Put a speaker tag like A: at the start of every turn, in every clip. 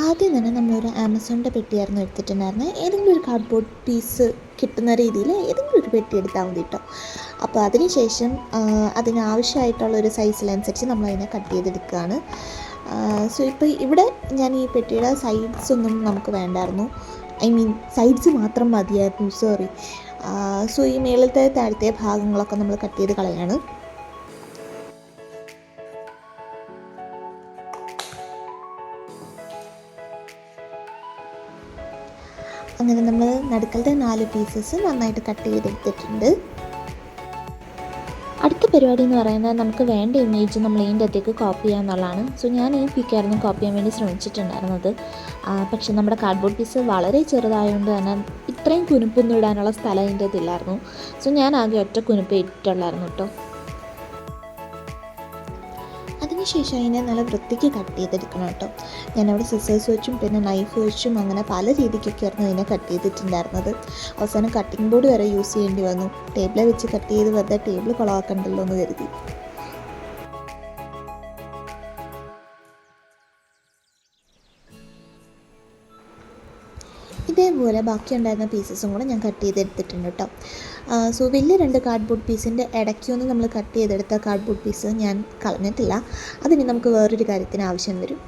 A: ആദ്യം തന്നെ നമ്മളൊരു ആമസോണിൻ്റെ പെട്ടിയായിരുന്നു എടുത്തിട്ടുണ്ടായിരുന്നത്. ഏതെങ്കിലും ഒരു കാർഡ്ബോർഡ് പീസ് കിട്ടുന്ന രീതിയിൽ ഏതെങ്കിലും ഒരു പെട്ടി എടുത്താൽ മതി കേട്ടോ. അപ്പോൾ അതിനുശേഷം അതിനാവശ്യമായിട്ടുള്ളൊരു സൈസിനനുസരിച്ച് നമ്മളതിനെ കട്ട് ചെയ്തെടുക്കുകയാണ്. സോ ഇപ്പോൾ ഇവിടെ ഞാൻ ഈ പെട്ടിയുടെ സൈഡ്സൊന്നും നമുക്ക് വേണ്ടായിരുന്നു, സൈഡ്സ് മാത്രം മതിയായിരുന്നു, സോറി. സോ ഈ മേളത്തെ താഴത്തെ ഭാഗങ്ങളൊക്കെ നമ്മൾ കട്ട് ചെയ്ത് കളയാണ്. അങ്ങനെ നമ്മൾ നടുക്കലത്തെ 4 പീസസ് നന്നായിട്ട് കട്ട് ചെയ്തെടുത്തിട്ടുണ്ട്. അടുത്ത പരിപാടി എന്ന് പറയുന്നത് നമുക്ക് വേണ്ട ഇമേജ് നമ്മൾ ഇതിൻ്റെ അകത്തേക്ക് കോപ്പി ചെയ്യുക എന്നുള്ളതാണ്. സോ ഞാൻ ഈ പിക്കായിരുന്നു കോപ്പി ചെയ്യാൻ വേണ്ടി ശ്രമിച്ചിട്ടുണ്ടായിരുന്നത്. പക്ഷെ നമ്മുടെ കാർഡ്ബോർഡ് പീസ് വളരെ ചെറുതായതുകൊണ്ട് തന്നെ ഇത്രയും കുനുപ്പൊന്നും ഇടാനുള്ള സ്ഥലം ഇതിൻ്റെ അതില്ലായിരുന്നു. സോ ഞാൻ ആകെ ഒറ്റ കുനുപ്പ് ഇട്ടുള്ളായിരുന്നു കേട്ടോ. അതിനുശേഷം അതിനെ നല്ല വൃത്തിക്ക് കട്ട് ചെയ്തെടുക്കണം കേട്ടോ. ഞാനവിടെ സിസേഴ്സ് വെച്ചും പിന്നെ നൈഫ് വെച്ചും അങ്ങനെ പല രീതിക്കൊക്കെയായിരുന്നു അതിനെ കട്ട് ചെയ്തിട്ടുണ്ടായിരുന്നത്. അവസാനം കട്ടിംഗ് ബോർഡ് വരെ യൂസ് ചെയ്യേണ്ടി വന്നു. ടേബിളിൽ വെച്ച് കട്ട് ചെയ്ത് വെറുതെ ടേബിൾ കുളമാക്കണ്ടല്ലോ എന്ന് കരുതി. ഇതേപോലെ ബാക്കിയുണ്ടായിരുന്ന പീസസും കൂടെ ഞാൻ കട്ട് ചെയ്തെടുത്തിട്ടുണ്ട് കേട്ടോ. സോ വലിയ 2 കാർഡ്ബോർഡ് പീസിൻ്റെ ഇടയ്ക്കൊന്ന് നമ്മൾ കട്ട് ചെയ്തെടുത്ത കാർഡ്ബോർഡ് പീസ് ഞാൻ കളഞ്ഞിട്ടില്ല. അതിന് നമുക്ക് വേറൊരു കാര്യത്തിന് ആവശ്യം വരും.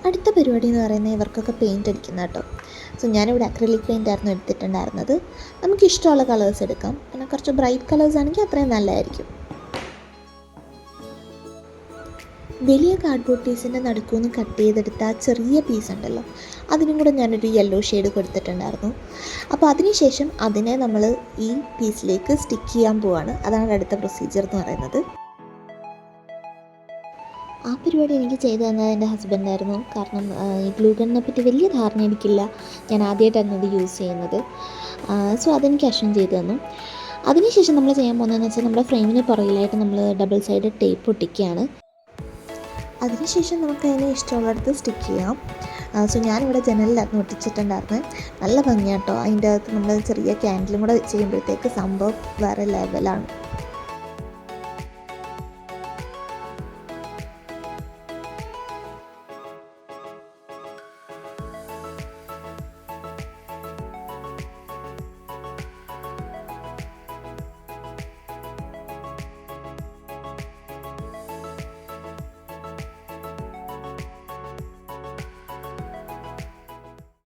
A: അടുത്ത പരിപാടി എന്ന് പറയുന്നത് ഇവർക്കൊക്കെ പെയിൻറ്റ് അടിക്കുന്ന കേട്ടോ. സോ ഞാനിവിടെ അക്രിലിക് പെയിൻ്റ് ആയിരുന്നു എടുത്തിട്ടുണ്ടായിരുന്നത്. നമുക്കിഷ്ടമുള്ള കളേഴ്സ് എടുക്കാം. പിന്നെ കുറച്ച് ബ്രൈറ്റ് കളേഴ്സ് ആണെങ്കിൽ അത്രയും നല്ലതായിരിക്കും. വലിയ കാർഡ്ബോർഡ് പീസിൻ്റെ നടുക്കുനിന്ന് കട്ട് ചെയ്തെടുത്ത ആ ചെറിയ പീസ് ഉണ്ടല്ലോ, അതിനും കൂടെ ഞാനൊരു യെല്ലോ ഷെയ്ഡ് കൊടുത്തിട്ടുണ്ടായിരുന്നു. അപ്പോൾ അതിനുശേഷം അതിനെ നമ്മൾ ഈ പീസിലേക്ക് സ്റ്റിക്ക് ചെയ്യാൻ പോവാണ്. അതാണ് അടുത്ത പ്രൊസീജിയർ എന്ന് പറയുന്നത്. ആ പരിപാടി എനിക്ക് ചെയ്തു തന്നത് എൻ്റെ ഹസ്ബൻഡായിരുന്നു. കാരണം ഈ ഗ്ലൂ ഗണ്ണിനെ പറ്റി വലിയ ധാരണ എനിക്കില്ല. ഞാൻ ആദ്യമായിട്ടായിരുന്നു ഇത് യൂസ് ചെയ്യുന്നത്. സോ അതെനിക്ക് അശ്വൻ ചെയ്തു തന്നു. അതിനുശേഷം നമ്മൾ ചെയ്യാൻ പോകുന്നതെന്ന് വെച്ചാൽ നമ്മുടെ ഫ്രെയിമിന് പുറകിലായിട്ട് നമ്മൾ ഡബിൾ സൈഡ് ടേപ്പ് ഒട്ടിക്കുകയാണ്. അതിനുശേഷം നമുക്ക് അതിനെ ഇഷ്ടമുള്ളിടത്ത് സ്റ്റിക്ക് ചെയ്യാം. സോ ഞാനിവിടെ ജനലിലായിരുന്നു ഒട്ടിച്ചിട്ടുണ്ടായിരുന്നത്. നല്ല ഭംഗിയാട്ടോ. അതിൻ്റെ അകത്ത് നമ്മൾ ചെറിയ ക്യാൻഡിലും കൂടെ ചെയ്യുമ്പോഴത്തേക്ക് സംഭവം വേറെ ലെവലാണ്.